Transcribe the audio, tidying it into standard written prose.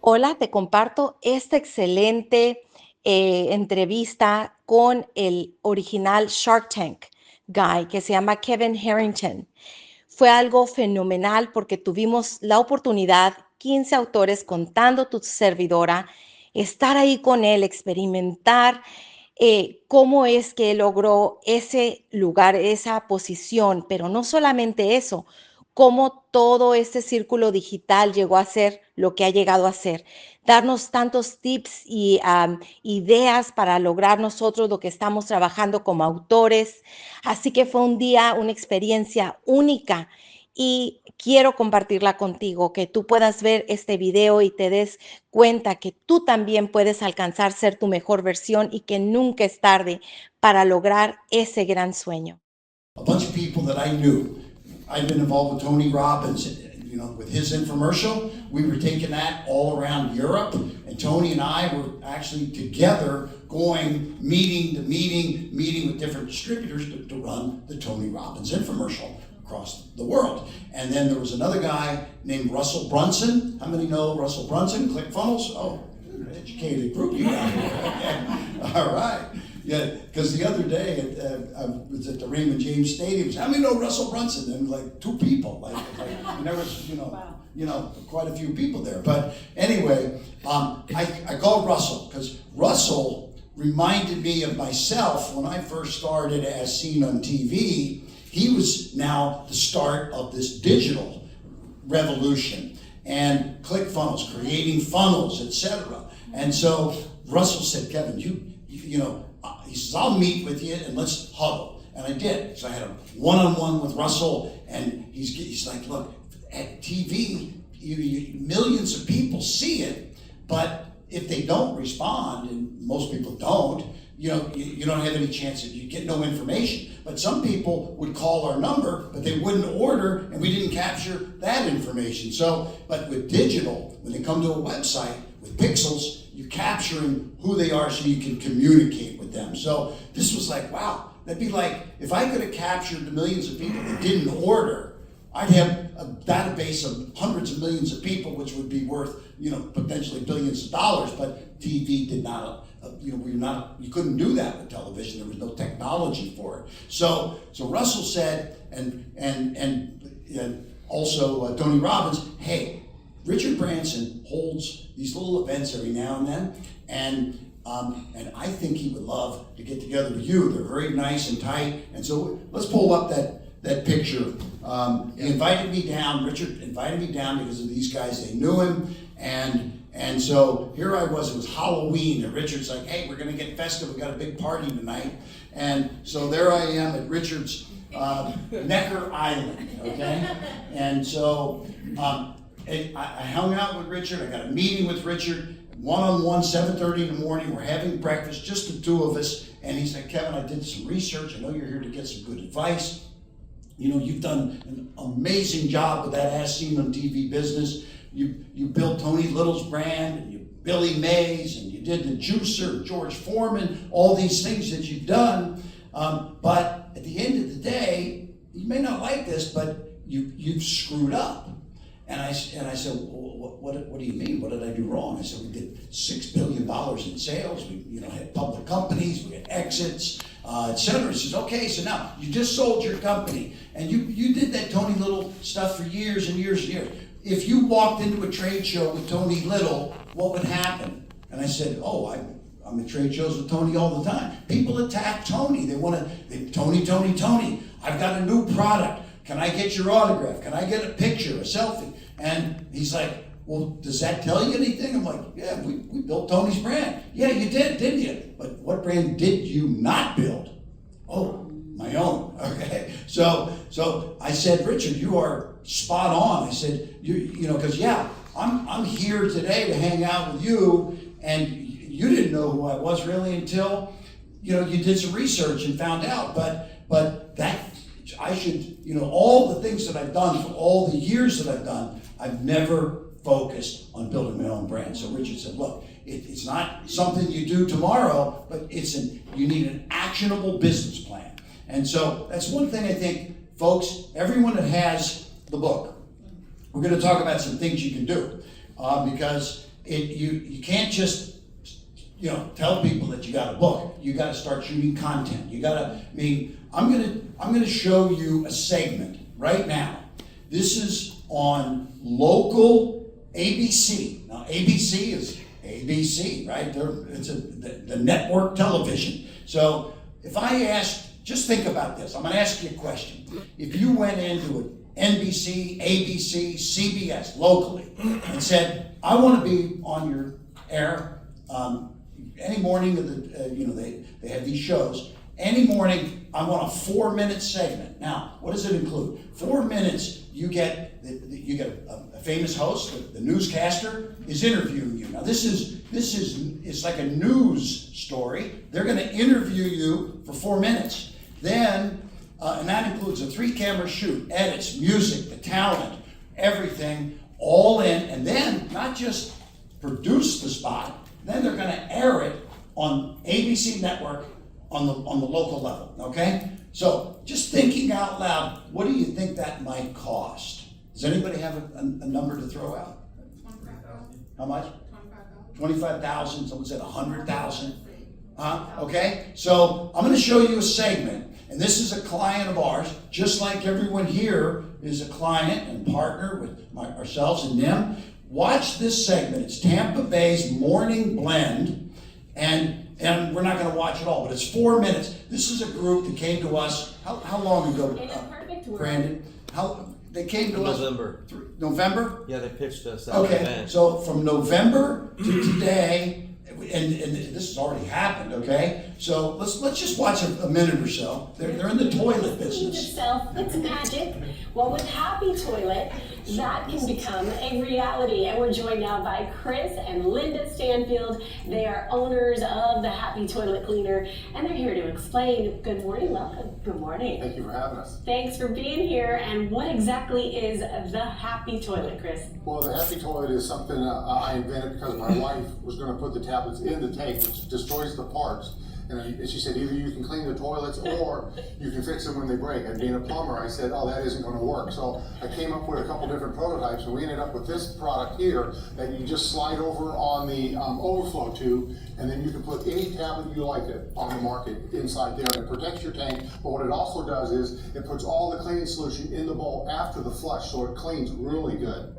Hola, te comparto esta excelente entrevista con el original Shark Tank guy que se llama Kevin Harrington. Fue algo fenomenal porque tuvimos la oportunidad, 15 autores contando tu servidora, estar ahí con él, experimentar cómo es que él logró ese lugar, esa posición, pero no solamente eso, cómo todo este círculo digital llegó a ser lo que ha llegado a ser, darnos tantos tips y ideas para lograr nosotros lo que estamos trabajando como autores. Así que fue un día, una experiencia única y quiero compartirla contigo, que tú puedas ver este video y te des cuenta que tú también puedes alcanzar ser tu mejor versión y que nunca es tarde para lograr ese gran sueño. A bunch of people that I knew. I've been involved with Tony Robbins, with his infomercial. We were taking that all around Europe, and Tony and I were actually together going meeting to meeting with different distributors to run the Tony Robbins infomercial across the world. And then there was another guy named Russell Brunson. How many know Russell Brunson? ClickFunnels? Oh, you're an educated group. You got it. Okay. All right. Yeah, because the other day I was at the Raymond James Stadium. How many know Russell Brunson? And like two people. And there was, wow. Quite a few people there. But anyway, I called Russell because Russell reminded me of myself when I first started as seen on TV. He was now the start of this digital revolution and ClickFunnels, creating funnels, etc. And so Russell said, Kevin, he says, I'll meet with you and let's huddle. And I did. So I had a one-on-one with Russell, and he's like, look, at TV, millions of people see it, but if they don't respond, and most people don't, you don't have any chance of, you get no information. But some people would call our number, but they wouldn't order, and we didn't capture that information. So, but with digital, when they come to a website with pixels, you're capturing who they are so you can communicate with them. So this was like, wow, that'd be like, if I could have captured the millions of people that didn't order, I'd have a database of hundreds of millions of people, which would be worth, potentially billions of dollars, but TV did not, you couldn't do that with television. There was no technology for it. So Russell said, and also Tony Robbins, hey, Richard Branson holds these little events every now and then, and I think he would love to get together with you. They're very nice and tight, and so let's pull up that picture. He invited me down. Richard invited me down because of these guys. They knew him, and so here I was. It was Halloween, and Richard's like, "Hey, we're gonna get festive. We got a big party tonight." And so there I am at Richard's Necker Island. Okay, and so. I hung out with Richard. I got a meeting with Richard, one-on-one, 7:30 in the morning. We're having breakfast, just the two of us. And he said, Kevin, I did some research. I know you're here to get some good advice. You've done an amazing job with that As Seen on TV business. You built Tony Little's brand, and you Billy Mays, and you did the Juicer, George Foreman, all these things that you've done. But at the end of the day, you may not like this, but you've screwed up. And I said, well, what do you mean? What did I do wrong? I said, we did $6 billion in sales. We had public companies, we had exits, et cetera. He says, okay, so now you just sold your company, and you did that Tony Little stuff for years and years and years. If you walked into a trade show with Tony Little, what would happen? And I said, oh, I'm at trade shows with Tony all the time. People attack Tony. They want to, Tony. I've got a new product. Can I get your autograph? Can I get a picture, a selfie? And he's like, well, does that tell you anything? I'm like, yeah, we built Tony's brand. Yeah, you did, didn't you? But what brand did you not build? Oh, my own. Okay. So I said, Richard, you are spot on. I said, because I'm here today to hang out with you, and you didn't know who I was really until you did some research and found out. But that. I should, all the things that I've done for all the years that I've done, I've never focused on building my own brand. So Richard said, look, it's not something you do tomorrow, but you need an actionable business plan. And so that's one thing I think, folks, everyone that has the book, we're going to talk about some things you can do because you can't just tell people that you got a book. You got to start shooting content. You got to. I'm gonna show you a segment right now. This is on local ABC. Now ABC is ABC, right? It's the network television. So if I asked, just think about this. I'm going to ask you a question. If you went into an NBC, ABC, CBS locally and said, I want to be on your air any morning of the, they have these shows. Any morning, I want a 4-minute segment. Now, what does it include? 4 minutes, you get a famous host, the newscaster is interviewing you. Now, it's like a news story. They're going to interview you for 4 minutes. Then, and that includes a 3-camera shoot, edits, music, the talent, everything, all in, and then not just produce the spot. Then they're going to air it on ABC Network on the local level, okay? So just thinking out loud, what do you think that might cost? Does anybody have a number to throw out? 25,000. How much? 25,000. 25,000. Someone said 100,000. Okay. So I'm going to show you a segment, and this is a client of ours, just like everyone here is a client and partner with ourselves and them. Watch this segment. It's Tampa Bay's Morning Blend, and we're not going to watch it all, but it's 4 minutes. This is a group that came to us, how long ago, In a perfect world. Brandon? They came to us? November? Yeah, they pitched us that Okay, event. so from November to today, and this has already happened, okay? So let's just watch a minute or so. They're in the toilet business. Itself, it's magic. Well, with Happy Toilet, that can become a reality. And we're joined now by Chris and Linda Stanfield. They are owners of the Happy Toilet Cleaner, and they're here to explain. Good morning, welcome. Good morning. Thank you for having us. Thanks for being here. And what exactly is the Happy Toilet, Chris? Well, the Happy Toilet is something I invented because my wife was going to put the tablets in the tank, which destroys the parts. And she said, either you can clean the toilets or you can fix them when they break. And being a plumber, I said, oh, that isn't going to work. So I came up with a couple different prototypes, and we ended up with this product here that you just slide over on the overflow tube, and then you can put any tablet you like it on the market inside there, and it protects your tank. But what it also does is it puts all the cleaning solution in the bowl after the flush, so it cleans really good.